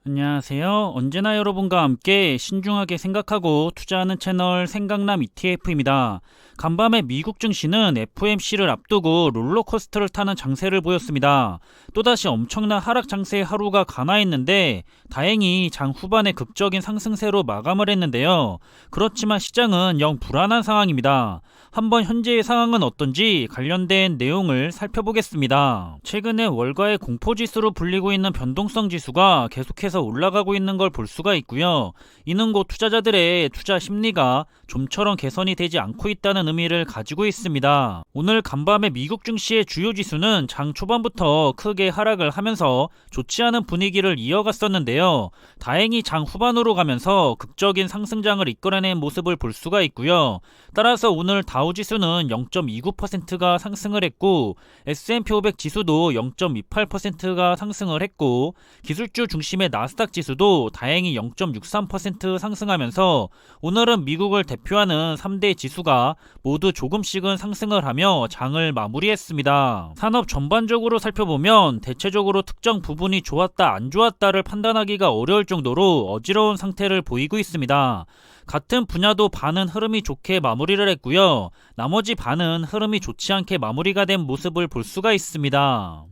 안녕하세요. 언제나 여러분과 함께 신중하게 생각하고 투자하는 채널 생각남 ETF입니다. 간밤에 미국 증시는 FOMC를 앞두고 롤러코스터를 타는 장세를 보였습니다. 또다시 엄청난 하락 장세의 하루가 가나했는데 다행히 장 후반에 극적인 상승세로 마감을 했는데요. 그렇지만 시장은 영 불안한 상황입니다. 한번 현재의 상황은 어떤지 관련된 내용을 살펴보겠습니다. 최근에 월가의 공포지수로 불리고 있는 변동성 지수가 계속해서 올라가고 있는 걸 볼 수가 있고요. 이는 곧 투자자들의 투자 심리가 좀처럼 개선이 되지 않고 있다는 의미를 가지고 있습니다. 오늘 간밤에 미국 증시의 주요 지수는 장 초반부터 크게 하락을 하면서 좋지 않은 분위기를 이어갔었는데요. 다행히 장 후반으로 가면서 극적인 상승장을 이끌어낸 모습을 볼 수가 있고요. 따라서 오늘 다우지수는 0.29%가 상승을 했고 S&P 500 지수도 0.28%가 상승을 했고 기술주 중심의 나스닥 지수도 다행히 0.63% 상승하면서 오늘은 미국을 대표하는 3대 지수가 모두 조금씩은 상승을 하며 장을 마무리했습니다. 산업 전반적으로 살펴보면 대체적으로 특정 부분이 좋았다 안 좋았다를 판단하기가 어려울 정도로 어지러운 상태를 보이고 있습니다. 같은 분야도 반은 흐름이 좋게 마무리를 했고요. 나머지 반은 흐름이 좋지 않게 마무리가 된 모습을 볼 수가 있습니다.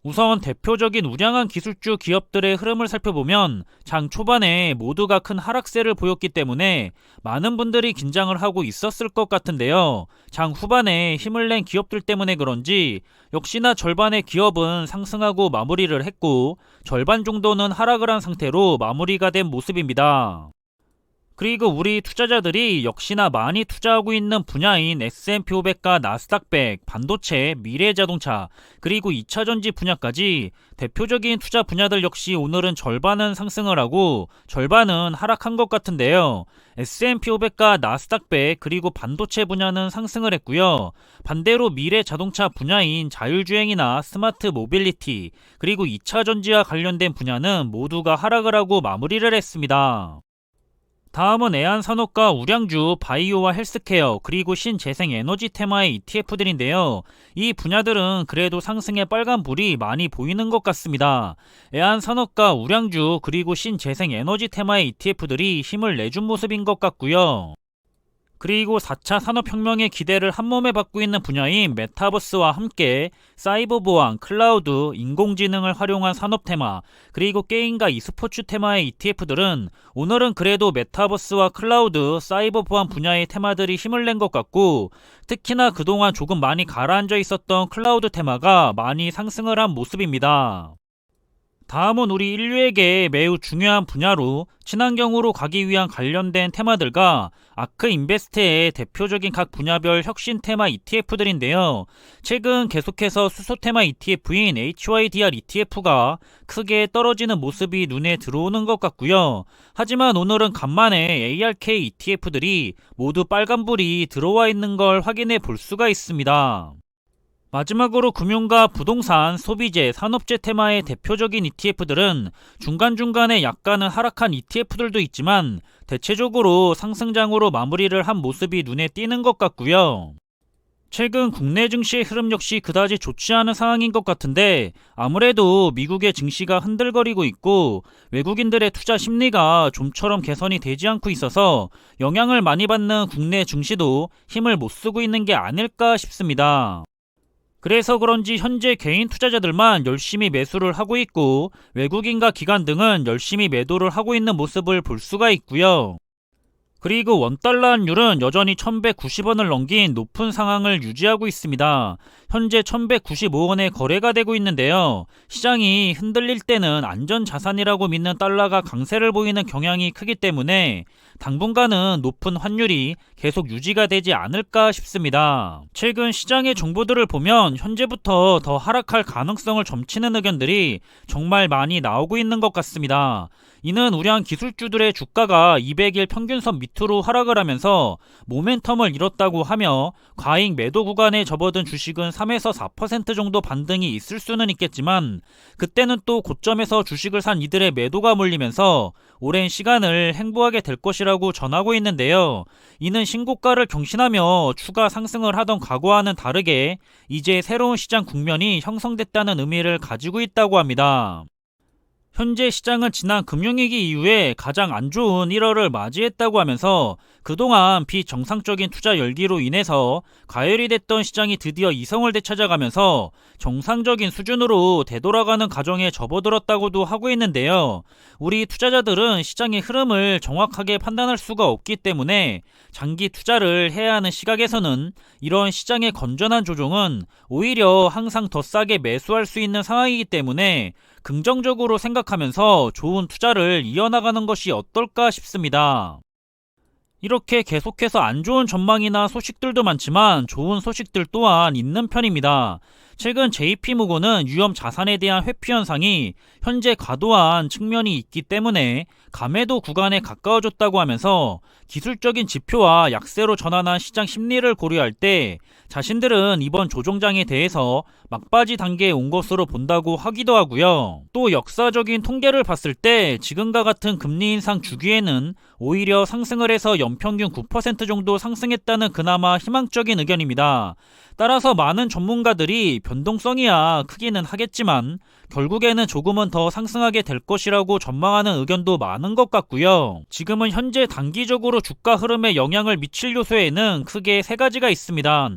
우선 대표적인 우량한 기술주 기업들의 흐름을 살펴보면 장 초반에 모두가 큰 하락세를 보였기 때문에 많은 분들이 긴장을 하고 있었을 것 같은데요. 장 후반에 힘을 낸 기업들 때문에 그런지 역시나 절반의 기업은 상승하고 마무리를 했고 절반 정도는 하락을 한 상태로 마무리가 된 모습입니다. 그리고 우리 투자자들이 역시나 많이 투자하고 있는 분야인 S&P 500과 나스닥 100, 반도체, 미래자동차, 그리고 2차전지 분야까지 대표적인 투자 분야들 역시 오늘은 절반은 상승을 하고 절반은 하락한 것 같은데요. S&P 500과 나스닥 100 그리고 반도체 분야는 상승을 했고요. 반대로 미래자동차 분야인 자율주행이나 스마트 모빌리티 그리고 2차전지와 관련된 분야는 모두가 하락을 하고 마무리를 했습니다. 다음은 애안산업과 우량주, 바이오와 헬스케어, 그리고 신재생에너지 테마의 ETF들인데요. 이 분야들은 그래도 상승의 빨간불이 많이 보이는 것 같습니다. 애안산업과 우량주, 그리고 신재생에너지 테마의 ETF들이 힘을 내준 모습인 것 같고요. 그리고 4차 산업혁명의 기대를 한몸에 받고 있는 분야인 메타버스와 함께 사이버 보안, 클라우드, 인공지능을 활용한 산업 테마, 그리고 게임과 e스포츠 테마의 ETF들은 오늘은 그래도 메타버스와 클라우드, 사이버 보안 분야의 테마들이 힘을 낸 것 같고 특히나 그동안 조금 많이 가라앉아 있었던 클라우드 테마가 많이 상승을 한 모습입니다. 다음은 우리 인류에게 매우 중요한 분야로 친환경으로 가기 위한 관련된 테마들과 아크 인베스트의 대표적인 각 분야별 혁신 테마 ETF들인데요. 최근 계속해서 수소 테마 ETF인 HYDR ETF가 크게 떨어지는 모습이 눈에 들어오는 것 같고요. 하지만 오늘은 간만에 ARK ETF들이 모두 빨간불이 들어와 있는 걸 확인해 볼 수가 있습니다. 마지막으로 금융과 부동산, 소비재, 산업재 테마의 대표적인 ETF들은 중간중간에 약간은 하락한 ETF들도 있지만 대체적으로 상승장으로 마무리를 한 모습이 눈에 띄는 것 같고요. 최근 국내 증시의 흐름 역시 그다지 좋지 않은 상황인 것 같은데 아무래도 미국의 증시가 흔들거리고 있고 외국인들의 투자 심리가 좀처럼 개선이 되지 않고 있어서 영향을 많이 받는 국내 증시도 힘을 못 쓰고 있는 게 아닐까 싶습니다. 그래서 그런지 현재 개인 투자자들만 열심히 매수를 하고 있고 외국인과 기관 등은 열심히 매도를 하고 있는 모습을 볼 수가 있고요. 그리고 원달러 환율은 여전히 1190원을 넘긴 높은 상황을 유지하고 있습니다. 현재 1195원에 거래가 되고 있는데요. 시장이 흔들릴 때는 안전자산이라고 믿는 달러가 강세를 보이는 경향이 크기 때문에 당분간은 높은 환율이 계속 유지가 되지 않을까 싶습니다. 최근 시장의 정보들을 보면 현재부터 더 하락할 가능성을 점치는 의견들이 정말 많이 나오고 있는 것 같습니다. 이는 우량 기술주들의 주가가 200일 평균선 밑으로 하락을 하면서 모멘텀을 잃었다고 하며 과잉 매도 구간에 접어든 주식은 3에서 4% 정도 반등이 있을 수는 있겠지만 그때는 또 고점에서 주식을 산 이들의 매도가 몰리면서 오랜 시간을 행보하게 될 것이라고 전하고 있는데요. 이는 신고가를 경신하며 추가 상승을 하던 과거와는 다르게 이제 새로운 시장 국면이 형성됐다는 의미를 가지고 있다고 합니다. 현재 시장은 지난 금융위기 이후에 가장 안 좋은 1월을 맞이했다고 하면서 그동안 비정상적인 투자 열기로 인해서 과열이 됐던 시장이 드디어 이성을 되찾아가면서 정상적인 수준으로 되돌아가는 과정에 접어들었다고도 하고 있는데요. 우리 투자자들은 시장의 흐름을 정확하게 판단할 수가 없기 때문에 장기 투자를 해야 하는 시각에서는 이런 시장의 건전한 조정은 오히려 항상 더 싸게 매수할 수 있는 상황이기 때문에 긍정적으로 생각하면서 좋은 투자를 이어나가는 것이 어떨까 싶습니다. 이렇게 계속해서 안 좋은 전망이나 소식들도 많지만 좋은 소식들 또한 있는 편입니다. 최근 JP모건은 위험 자산에 대한 회피 현상이 현재 과도한 측면이 있기 때문에 감해도 구간에 가까워졌다고 하면서 기술적인 지표와 약세로 전환한 시장 심리를 고려할 때 자신들은 이번 조정장에 대해서 막바지 단계에 온 것으로 본다고 하기도 하고요. 또 역사적인 통계를 봤을 때 지금과 같은 금리 인상 주기에는 오히려 상승을 해서 연평균 9% 정도 상승했다는 그나마 희망적인 의견입니다. 따라서 많은 전문가들이 변동성이야 크기는 하겠지만 결국에는 조금은 더 상승하게 될 것이라고 전망하는 의견도 많은 것 같고요. 지금은 현재 단기적으로 주가 흐름에 영향을 미칠 요소에는 크게 세 가지가 있습니다.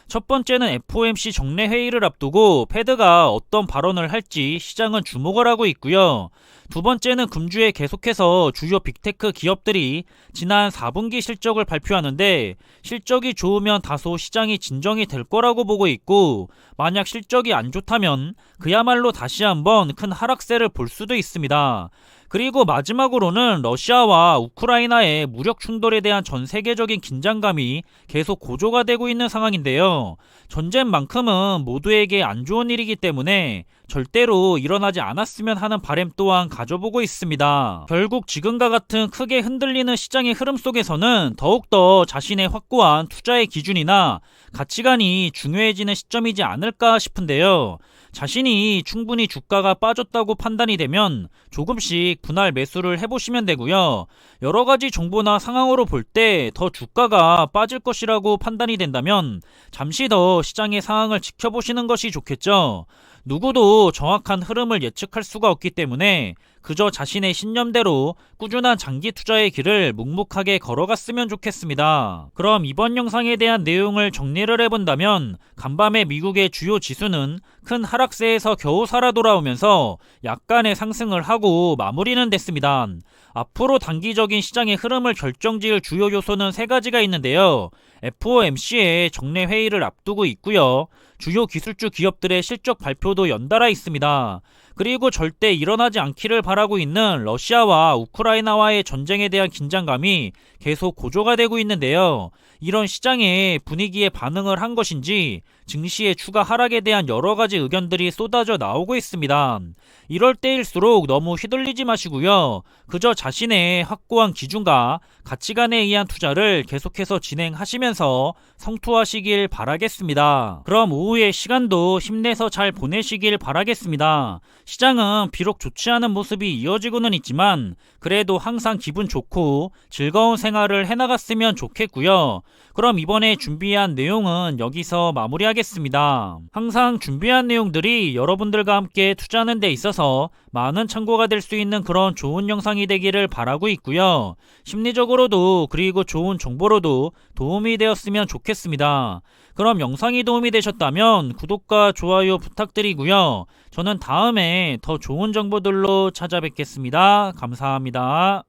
첫 번째는 FOMC 정례 회의를 앞두고 패드가 어떤 발언을 할지 시장은 주목을 하고 있고요. 두 번째는 금주에 계속해서 주요 빅테크 기업들이 지난 4분기 실적을 발표하는데 실적이 좋으면 다소 시장이 진정이 될 거라고 보고 있고 만약 실적이 안 좋다면 그야말로 다시 한번 큰 하락세를 볼 수도 있습니다. 그리고 마지막으로는 러시아와 우크라이나의 무력 충돌에 대한 전 세계적인 긴장감이 계속 고조가 되고 있는 상황인데요. 전쟁만큼은 모두에게 안 좋은 일이기 때문에 절대로 일어나지 않았으면 하는 바람 또한 가져보고 있습니다. 결국 지금과 같은 크게 흔들리는 시장의 흐름 속에서는 더욱더 자신의 확고한 투자의 기준이나 가치관이 중요해지는 시점이지 않을까 싶은데요. 자신이 충분히 주가가 빠졌다고 판단이 되면 조금씩 분할 매수를 해보시면 되고요. 여러가지 정보나 상황으로 볼 때 더 주가가 빠질 것이라고 판단이 된다면 잠시 더 시장의 상황을 지켜보시는 것이 좋겠죠. 누구도 정확한 흐름을 예측할 수가 없기 때문에 그저 자신의 신념대로 꾸준한 장기 투자의 길을 묵묵하게 걸어갔으면 좋겠습니다. 그럼 이번 영상에 대한 내용을 정리를 해본다면 간밤에 미국의 주요 지수는 큰 하락세에서 겨우 살아 돌아오면서 약간의 상승을 하고 마무리는 됐습니다. 앞으로 단기적인 시장의 흐름을 결정지을 주요 요소는 세 가지가 있는데요. FOMC의 정례 회의를 앞두고 있고요. 주요 기술주 기업들의 실적 발표도 연달아 있습니다. 그리고 절대 일어나지 않기를 바라고 있는 러시아와 우크라이나와의 전쟁에 대한 긴장감이 계속 고조가 되고 있는데요. 이런 시장의 분위기에 반응을 한 것인지 증시의 추가 하락에 대한 여러 가지 의견들이 쏟아져 나오고 있습니다. 이럴 때일수록 너무 휘둘리지 마시고요. 그저 자신의 확고한 기준과 가치관에 의한 투자를 계속해서 진행하시면서 성투하시길 바라겠습니다. 그럼 오후의 시간도 힘내서 잘 보내시길 바라겠습니다. 시장은 비록 좋지 않은 모습이 이어지고는 있지만 그래도 항상 기분 좋고 즐거운 생활을 해나갔으면 좋겠고요. 그럼 이번에 준비한 내용은 여기서 마무리하겠습니다. 항상 준비한 내용들이 여러분들과 함께 투자하는 데 있어서 많은 참고가 될 수 있는 그런 좋은 영상이 되기를 바라고 있고요. 심리적으로도 그리고 좋은 정보로도 도움이 되었으면 좋겠습니다. 그럼 영상이 도움이 되셨다면 구독과 좋아요 부탁드리고요. 저는 다음에 더 좋은 정보들로 찾아뵙겠습니다. 감사합니다.